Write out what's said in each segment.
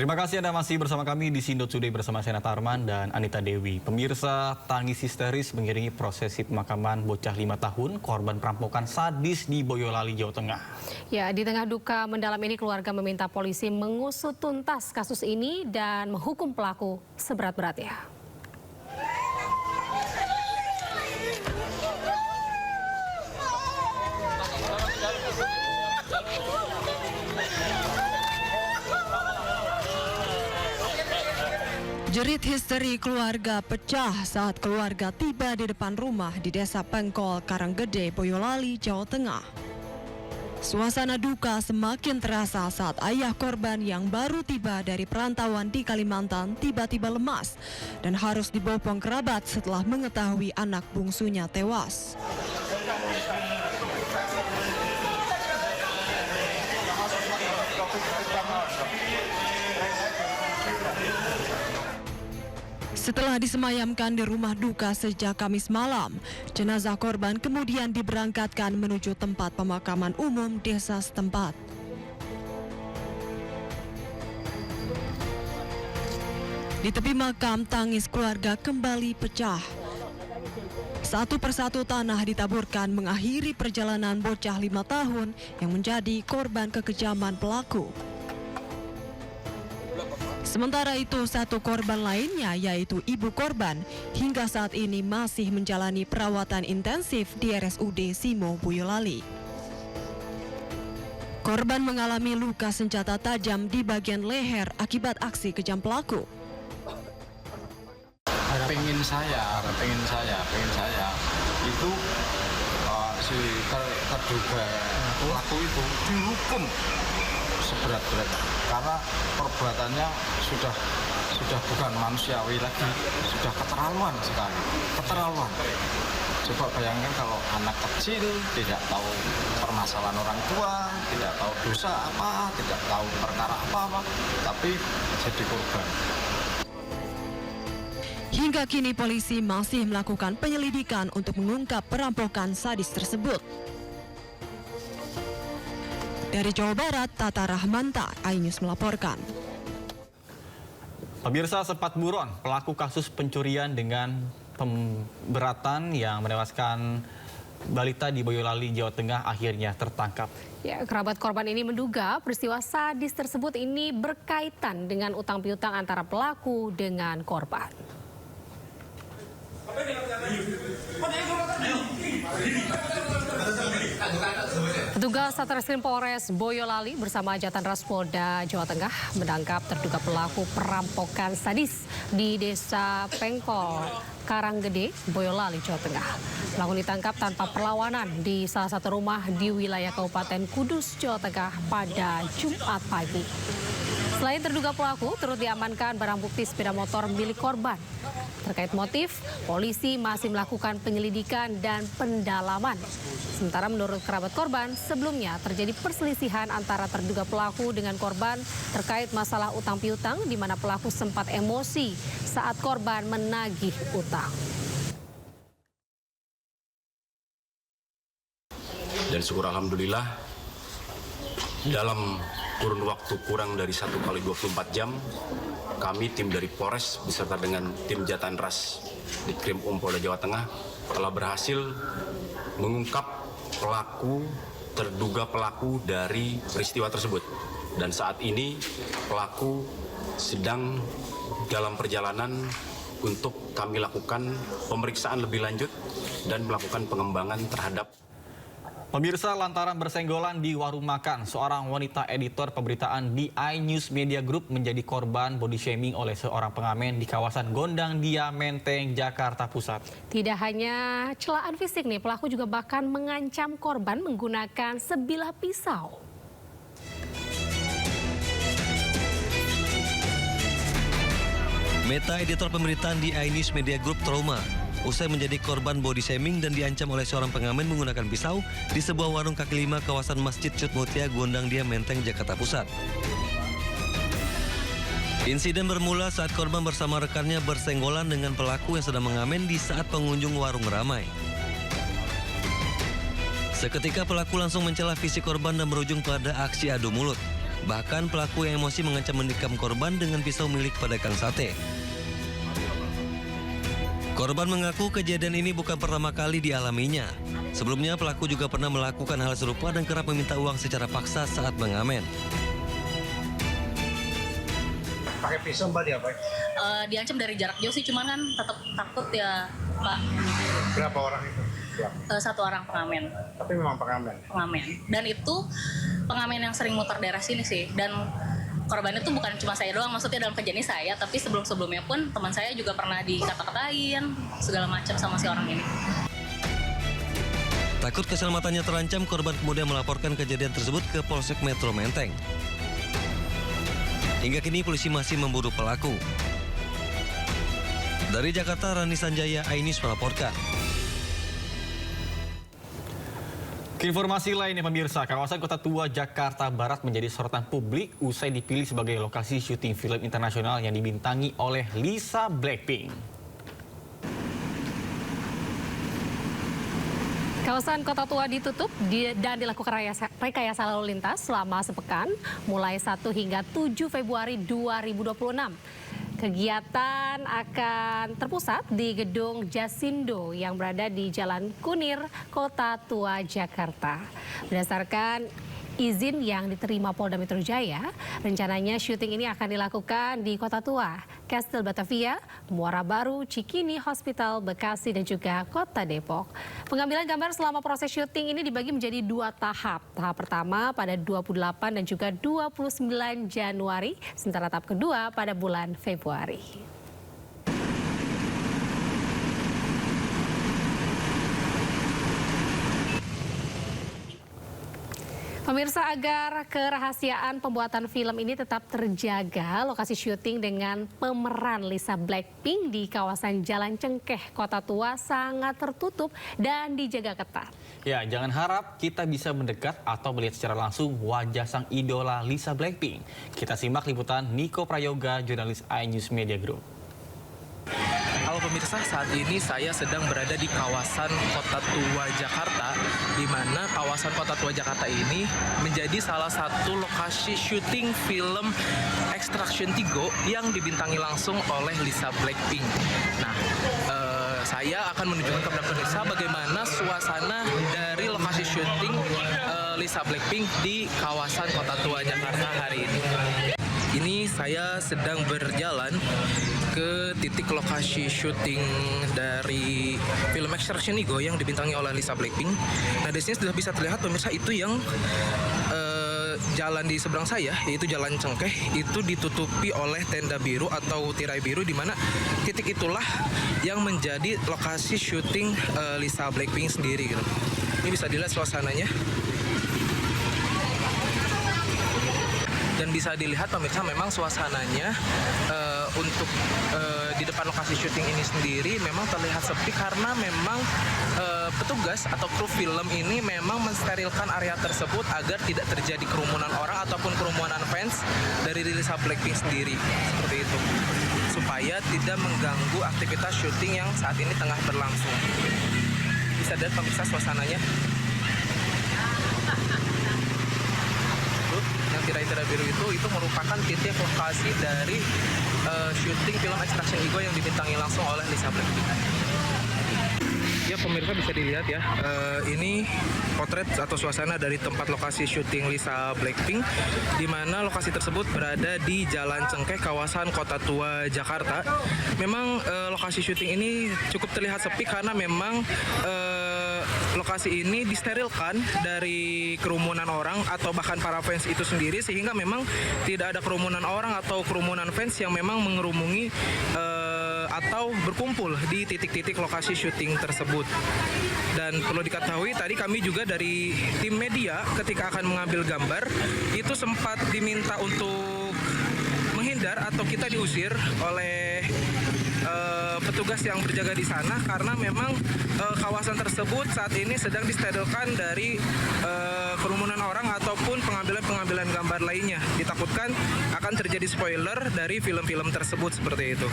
Terima kasih Anda masih bersama kami di Sindo Today bersama Senat Arman dan Anita Dewi. Pemirsa, tangis histeris mengiringi prosesi pemakaman bocah 5 tahun korban perampokan sadis di Boyolali, Jawa Tengah. Ya, di tengah duka mendalam ini keluarga meminta polisi mengusut tuntas kasus ini dan menghukum pelaku seberat-beratnya. Jerit histeri keluarga pecah saat keluarga tiba di depan rumah di Desa Pengkol, Karanggede, Boyolali, Jawa Tengah. Suasana duka semakin terasa saat ayah korban yang baru tiba dari perantauan di Kalimantan tiba-tiba lemas dan harus dibopong kerabat setelah mengetahui anak bungsunya tewas. Setelah disemayamkan di rumah duka sejak Kamis malam, jenazah korban kemudian diberangkatkan menuju tempat pemakaman umum desa setempat. Di tepi makam, tangis keluarga kembali pecah. Satu persatu tanah ditaburkan mengakhiri perjalanan bocah 5 tahun yang menjadi korban kekejaman pelaku. Sementara itu, satu korban lainnya yaitu ibu korban hingga saat ini masih menjalani perawatan intensif di RSUD Simo, Boyolali. Korban mengalami luka senjata tajam di bagian leher akibat aksi kejam pelaku. Pengen saya itu si terduga pelaku itu dihukum seberat-berat karena perbuatannya sudah bukan manusiawi lagi, sudah keterlaluan sekali, keterlaluan. Coba bayangkan kalau anak kecil tidak tahu permasalahan orang tua, tidak tahu dosa apa, tidak tahu perkara apa, tapi jadi korban. Hingga kini polisi masih melakukan penyelidikan untuk mengungkap perampokan sadis tersebut. Dari Jawa Barat, Tata Rahmanta, iNews melaporkan. Pemirsa, sempat buron pelaku kasus pencurian dengan pemberatan yang menewaskan balita di Boyolali, Jawa Tengah akhirnya tertangkap. Ya, kerabat korban ini menduga peristiwa sadis tersebut ini berkaitan dengan utang piutang antara pelaku dengan korban. Petugas Satreskrim Polres Boyolali bersama Jatanras Polda Jawa Tengah menangkap terduga pelaku perampokan sadis di Desa Pengkol, Karanggede, Boyolali, Jawa Tengah. Pelaku ditangkap tanpa perlawanan di salah satu rumah di wilayah Kabupaten Kudus, Jawa Tengah pada Jumat pagi. Selain terduga pelaku, turut diamankan barang bukti sepeda motor milik korban. Terkait motif, polisi masih melakukan penyelidikan dan pendalaman. Sementara menurut kerabat korban, sebelumnya terjadi perselisihan antara terduga pelaku dengan korban terkait masalah utang piutang di mana pelaku sempat emosi saat korban menagih utang. Dan syukur alhamdulillah dalam kurun waktu kurang dari 1 kali 24 jam kami tim dari Polres beserta dengan tim Jatanras di Krim Polda Jawa Tengah telah berhasil mengungkap terduga pelaku dari peristiwa tersebut. Dan saat ini pelaku sedang dalam perjalanan untuk kami lakukan pemeriksaan lebih lanjut dan melakukan pengembangan terhadap. Pemirsa, lantaran bersenggolan di warung makan, seorang wanita editor pemberitaan di iNews Media Group menjadi korban body shaming oleh seorang pengamen di kawasan Gondang Dia, Menteng, Jakarta Pusat. Tidak hanya celaan fisik nih, pelaku juga bahkan mengancam korban menggunakan sebilah pisau. Meta, editor pemberitaan di iNews Media Group, trauma usai menjadi korban body shaming dan diancam oleh seorang pengamen menggunakan pisau di sebuah warung kaki lima kawasan Masjid Cutmutia, Gondang Dia, Menteng, Jakarta Pusat. Insiden bermula saat korban bersama rekannya bersenggolan dengan pelaku yang sedang mengamen di saat pengunjung warung ramai. Seketika pelaku langsung mencela fisik korban dan berujung pada aksi adu mulut. Bahkan pelaku yang emosi mengancam menikam korban dengan pisau milik pedagang sate. Korban mengaku kejadian ini bukan pertama kali dialaminya. Sebelumnya pelaku juga pernah melakukan hal serupa dan kerap meminta uang secara paksa saat mengamen. Pakai pisau Mbak diapain? Diancam dari jarak jauh sih, cuman kan tetap takut ya Pak. Berapa orang itu? Satu orang pengamen. Tapi memang pengamen. Dan itu pengamen yang sering muter daerah sini sih. Dan korbannya tuh bukan cuma saya doang, maksudnya dalam kejadian ini saya, tapi sebelum-sebelumnya pun teman saya juga pernah dikata-katain segala macam sama si orang ini. Takut keselamatannya terancam, korban kemudian melaporkan kejadian tersebut ke Polsek Metro Menteng. Hingga kini polisi masih memburu pelaku. Dari Jakarta, Rani Sanjaya, iNews melaporkan. Informasi lainnya pemirsa, kawasan Kota Tua Jakarta Barat menjadi sorotan publik usai dipilih sebagai lokasi syuting film internasional yang dibintangi oleh Lisa Blackpink. Kawasan Kota Tua ditutup dan dilakukan rekayasa lalu lintas selama sepekan mulai 1 hingga 7 Februari 2026. Kegiatan akan terpusat di Gedung Jasindo yang berada di Jalan Kunir, Kota Tua, Jakarta. Berdasarkan izin yang diterima Polda Metro Jaya, rencananya syuting ini akan dilakukan di Kota Tua, Kastil Batavia, Muara Baru, Cikini Hospital, Bekasi, dan juga Kota Depok. Pengambilan gambar selama proses syuting ini dibagi menjadi 2 tahap. Tahap pertama pada 28 dan juga 29 Januari, sementara tahap kedua pada bulan Februari. Pemirsa, agar kerahasiaan pembuatan film ini tetap terjaga, lokasi syuting dengan pemeran Lisa Blackpink di kawasan Jalan Cengkeh, Kota Tua sangat tertutup dan dijaga ketat. Ya, jangan harap kita bisa mendekat atau melihat secara langsung wajah sang idola Lisa Blackpink. Kita simak liputan Niko Prayoga, jurnalis iNews Media Group. Halo pemirsa, saat ini saya sedang berada di kawasan Kota Tua Jakarta, di mana kawasan Kota Tua Jakarta ini menjadi salah satu lokasi syuting film Extraction 3 yang dibintangi langsung oleh Lisa Blackpink. Nah, saya akan menunjukkan kepada pemirsa bagaimana suasana dari lokasi syuting Lisa Blackpink di kawasan Kota Tua Jakarta hari ini. Ini saya sedang berjalan ke titik lokasi syuting dari film Extraction Ego yang dibintangi oleh Lisa Blackpink. Nah, di sini sudah bisa terlihat pemirsa, itu yang jalan di seberang saya, yaitu Jalan Cengkeh, itu ditutupi oleh tenda biru atau tirai biru, di mana titik itulah yang menjadi lokasi syuting Lisa Blackpink sendiri. Gitu. Ini bisa dilihat suasananya. Dan bisa dilihat pemirsa, memang suasananya untuk di depan lokasi syuting ini sendiri memang terlihat sepi karena memang petugas atau kru film ini memang mensterilkan area tersebut agar tidak terjadi kerumunan orang ataupun kerumunan fans dari Lisa Blackpink sendiri, seperti itu, supaya tidak mengganggu aktivitas syuting yang saat ini tengah berlangsung. Bisa dilihat pemirsa suasananya. Yang tirai-tirai biru itu merupakan titik lokasi dari syuting film Extraction Ego yang dibintangi langsung oleh Lisa Blackpink. Ya pemirsa, bisa dilihat ya, ini potret atau suasana dari tempat lokasi syuting Lisa Blackpink, di mana lokasi tersebut berada di Jalan Cengkeh, kawasan Kota Tua, Jakarta. Memang lokasi syuting ini cukup terlihat sepi karena memang lokasi ini disterilkan dari kerumunan orang atau bahkan para fans itu sendiri, sehingga memang tidak ada kerumunan orang atau kerumunan fans yang memang mengerumuni atau berkumpul di titik-titik lokasi syuting tersebut. Dan perlu diketahui, tadi kami juga dari tim media ketika akan mengambil gambar itu sempat diminta untuk menghindar atau kita diusir oleh petugas yang berjaga di sana, karena memang kawasan tersebut saat ini sedang disterilkan dari kerumunan orang ataupun pengambilan gambar lainnya. Ditakutkan akan terjadi spoiler dari film-film tersebut, seperti itu.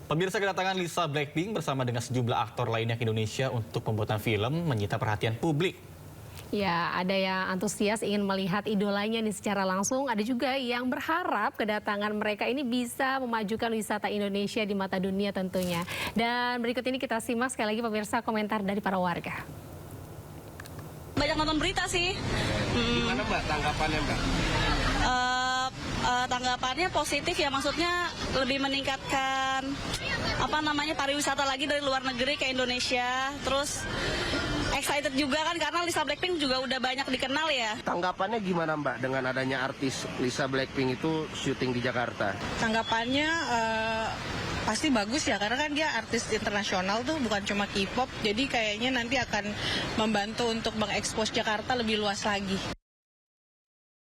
Pemirsa, kedatangan Lisa Blackpink bersama dengan sejumlah aktor lainnya ke Indonesia untuk pembuatan film menyita perhatian publik. Ya, ada yang antusias ingin melihat idolanya nih secara langsung. Ada juga yang berharap kedatangan mereka ini bisa memajukan wisata Indonesia di mata dunia tentunya. Dan berikut ini kita simak sekali lagi pemirsa komentar dari para warga. Banyak nonton berita sih. Gimana Mbak tanggapannya Mbak? Tanggapannya positif ya, maksudnya lebih meningkatkan pariwisata lagi dari luar negeri ke Indonesia. Terus excited juga kan karena Lisa Blackpink juga udah banyak dikenal ya. Tanggapannya gimana Mbak dengan adanya artis Lisa Blackpink itu syuting di Jakarta? Tanggapannya pasti bagus ya, karena kan dia artis internasional tuh, bukan cuma K-pop. Jadi kayaknya nanti akan membantu untuk mengekspos Jakarta lebih luas lagi.